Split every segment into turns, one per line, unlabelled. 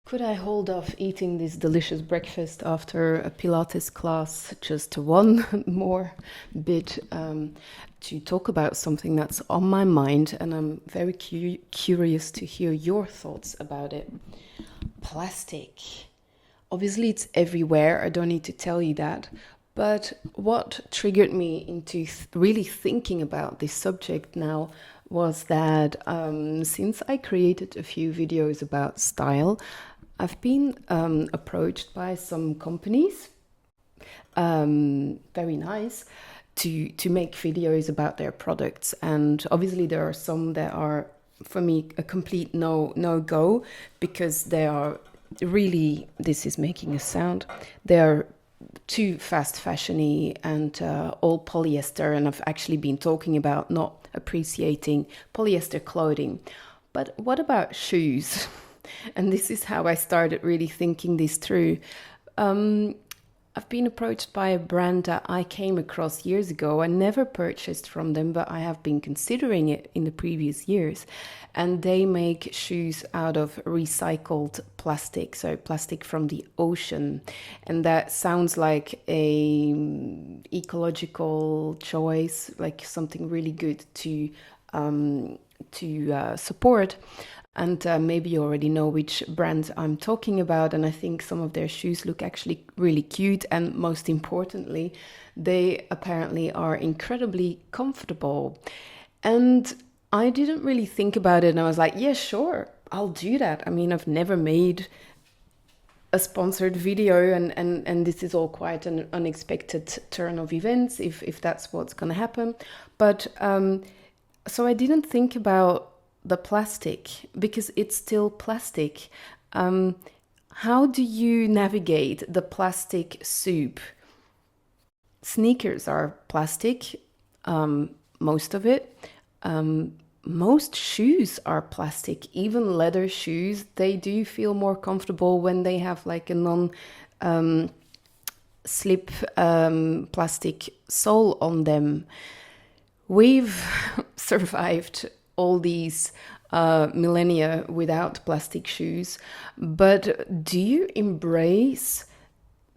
Could I hold off eating this delicious breakfast after a Pilates class just one more bit to talk about something that's on my mind, and I'm very curious to hear your thoughts about it. Plastic. Obviously, it's everywhere. I don't need to tell you that. But what triggered me into really thinking about this subject now was that since I created a few videos about style, I've been approached by some companies, very nice, to make videos about their products. And obviously, there are some that are, for me, a complete no go because they are really, this is making a sound, they are too fast fashiony and all polyester. And I've actually been talking about not appreciating polyester clothing. But what about shoes? And this is how I started really thinking this through. I've been approached by a brand that I came across years ago. I never purchased from them, but I have been considering it in the previous years. And they make shoes out of recycled plastic, so plastic from the ocean. And that sounds like a ecological choice, like something really good to support. And maybe you already know which brand I'm talking about. And I think some of their shoes look actually really cute. And most importantly, they apparently are incredibly comfortable. And I didn't really think about it. And I was like, yeah, sure, I'll do that. I mean, I've never made a sponsored video, and this is all quite an unexpected turn of events if that's what's going to happen. But so I didn't think about the plastic because it's still plastic. How do you navigate the plastic soup? Sneakers are plastic, most of it. Most shoes are plastic, even leather shoes. They do feel more comfortable when they have like a non slip plastic sole on them. We've survived all these millennia without plastic shoes, but do you embrace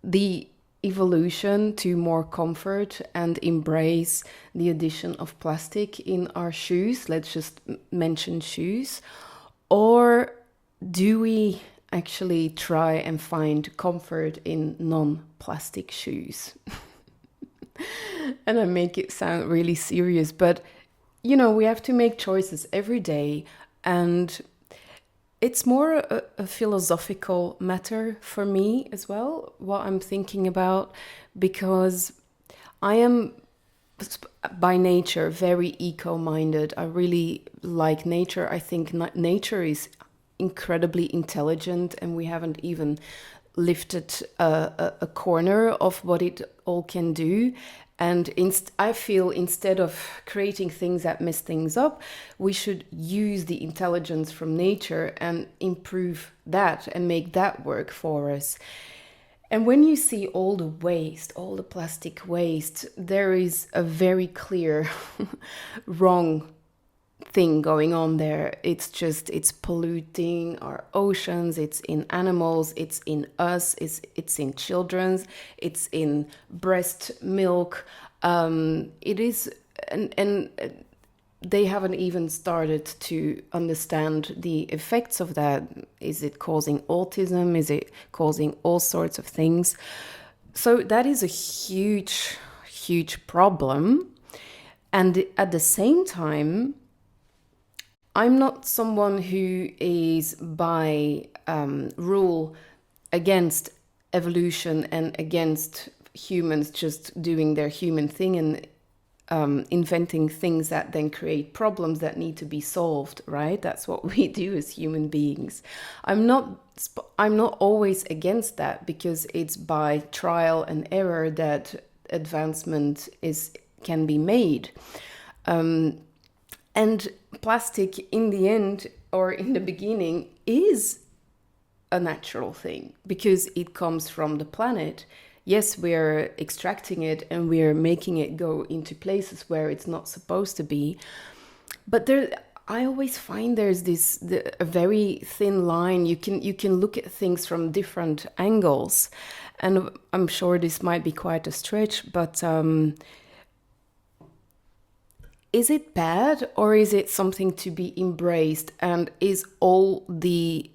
the evolution to more comfort and embrace the addition of plastic in our shoes? Let's just mention shoes. Or do we actually try and find comfort in non-plastic shoes? And I make it sound really serious, but you know, we have to make choices every day, and it's more a philosophical matter for me as well, what I'm thinking about, because I am by nature very eco-minded. I really like nature. I think nature is incredibly intelligent, and we haven't even lifted a corner of what it all can do. And I feel instead of creating things that mess things up, we should use the intelligence from nature and improve that and make that work for us. And when you see all the waste, all the plastic waste, there is a very clear wrong thing going on there. It's polluting our oceans, it's in animals, it's in us, it's in children's, it's in breast milk. It is, and they haven't even started to understand the effects of that. Is it causing autism? Is it causing all sorts of things? So that is a huge problem. And at the same time, I'm not someone who is by rule against evolution and against humans just doing their human thing and inventing things that then create problems that need to be solved, right? That's what we do as human beings. I'm not always against that, because it's by trial and error that advancement can be made. And plastic in the end, or in the beginning, is a natural thing because it comes from the planet. Yes, we're extracting it and we're making it go into places where it's not supposed to be. But I always find there's a very thin line. You can look at things from different angles, and I'm sure this might be quite a stretch, but is it bad or is it something to be embraced? And is all the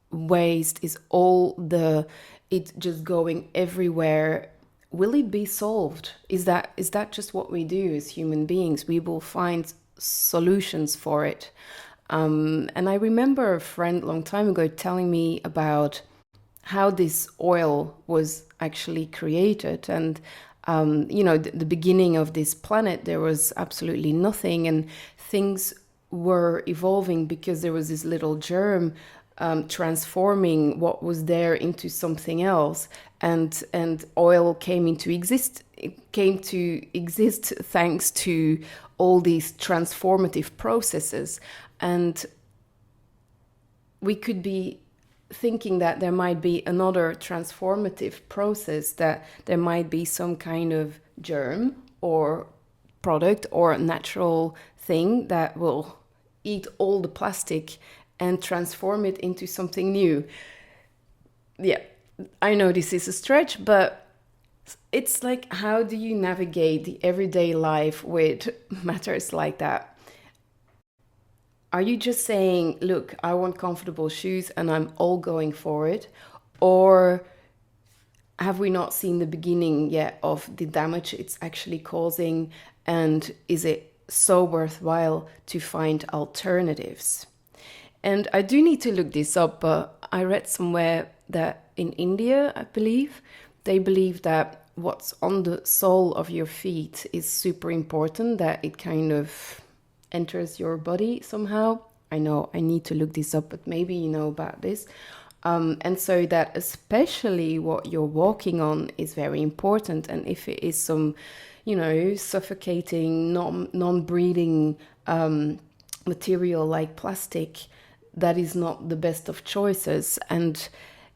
waste, is all the it just going everywhere? Will it be solved? Is that just what we do as human beings? We will find solutions for it. And I remember a friend a long time ago telling me about how this oil was actually created. And, the beginning of this planet, there was absolutely nothing, and things were evolving because there was this little germ transforming what was there into something else, and oil came to exist thanks to all these transformative processes. And we could be thinking that there might be another transformative process, that there might be some kind of germ or product or natural thing that will eat all the plastic and transform it into something new. Yeah, I know this is a stretch, but it's like, how do you navigate the everyday life with matters like that? Are you just saying, look, I want comfortable shoes and I'm all going for it? Or have we not seen the beginning yet of the damage it's actually causing? And is it so worthwhile to find alternatives? And I do need to look this up, but I read somewhere that in India, I believe, they believe that what's on the sole of your feet is super important, that it kind of enters your body somehow. I know I need to look this up, but maybe you know about this. And so that especially what you're walking on is very important. And if it is some, suffocating, non-breathing material like plastic, that is not the best of choices. And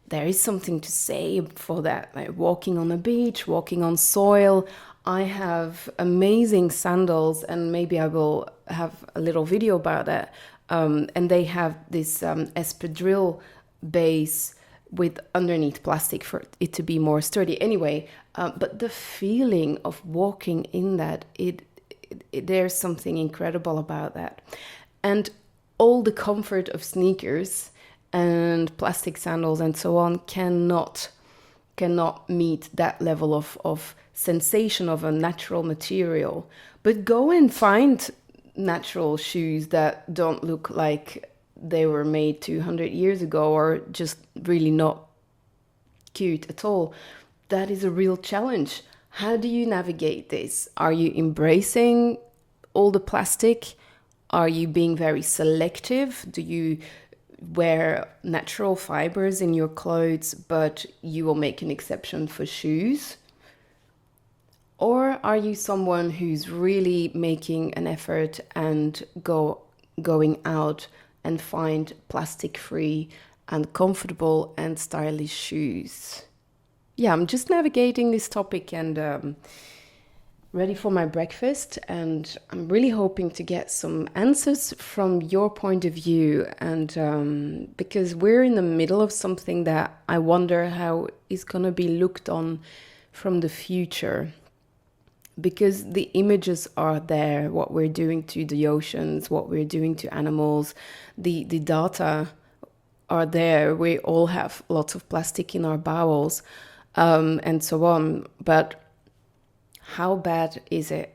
there is something to say for that, like walking on a beach, walking on soil. I have amazing sandals, and maybe I will have a little video about that. And they have this espadrille base with underneath plastic for it to be more sturdy. Anyway, but the feeling of walking in that, there's something incredible about that. And all the comfort of sneakers and plastic sandals and so on cannot meet that level of sensation of a natural material. But go and find natural shoes that don't look like they were made 200 years ago, or just really not cute at all. That is a real challenge. How do you navigate this? Are you embracing all the plastic? Are you being very selective? Do you wear natural fibers in your clothes, but you will make an exception for shoes? Or are you someone who's really making an effort and going out and find plastic-free and comfortable and stylish shoes? Yeah, I'm just navigating this topic and ready for my breakfast, and I'm really hoping to get some answers from your point of view. And because we're in the middle of something that I wonder how is going to be looked on from the future. Because the images are there, what we're doing to the oceans, what we're doing to animals, the data are there. We all have lots of plastic in our bowels, and so on. But how bad is it?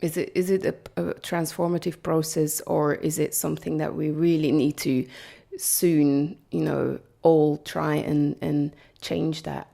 Is it a transformative process, or is it something that we really need to soon, all try and change that?